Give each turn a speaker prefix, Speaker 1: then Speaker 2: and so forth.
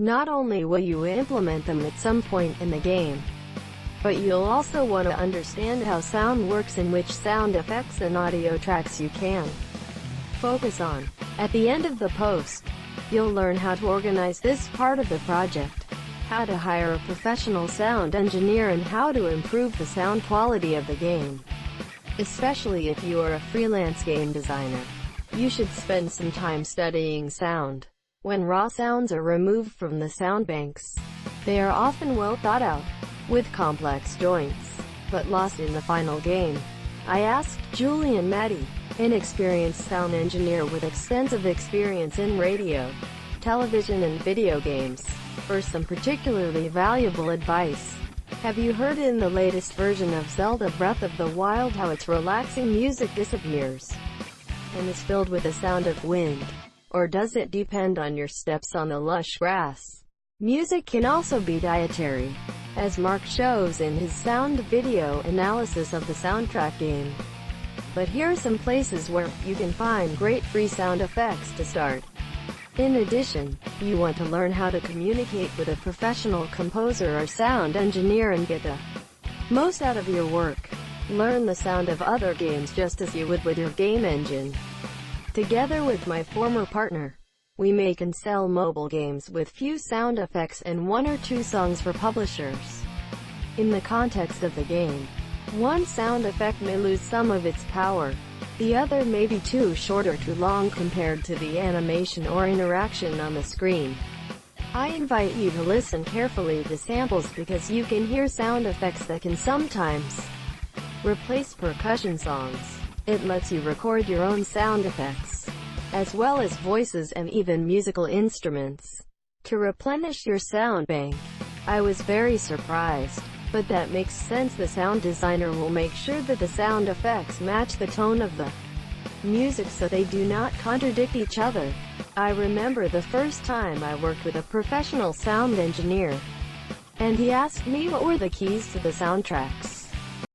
Speaker 1: Not only will you implement them at some point in the game, but you'll also want to understand how sound works and which sound effects and audio tracks you can focus on. At the end of the post, you'll learn how to organize this part of the project, how to hire a professional sound engineer, and how to improve the sound quality of the game. Especially if you are a freelance game designer, you should spend some time studying sound. When raw sounds are removed from the sound banks, they are often well thought out, with complex joints, but lost in the final game. I asked Julian Matty, an experienced sound engineer with extensive experience in radio, television and video games, for some particularly valuable advice. Have you heard in the latest version of Zelda Breath of the Wild how its relaxing music disappears and is filled with the sound of wind? Or does it depend on your steps on the lush grass? Music can also be dietary, as Mark shows in his sound video analysis of the soundtrack game. But here are some places where you can find great free sound effects to start. In addition, you want to learn how to communicate with a professional composer or sound engineer and get the most out of your work. Learn the sound of other games just as you would with your game engine. Together with my former partner, we make and sell mobile games with few sound effects and 1 or 2 songs for publishers. In the context of the game, one sound effect may lose some of its power. The other may be too short or too long compared to the animation or interaction on the screen. I invite you to listen carefully to samples because you can hear sound effects that can sometimes replace percussion songs. It lets you record your own sound effects, as well as voices and even musical instruments, to replenish your sound bank. I was very surprised, but that makes sense. The sound designer will make sure that the sound effects match the tone of the music so they do not contradict each other. I remember the first time I worked with a professional sound engineer, and he asked me what were the keys to the soundtracks.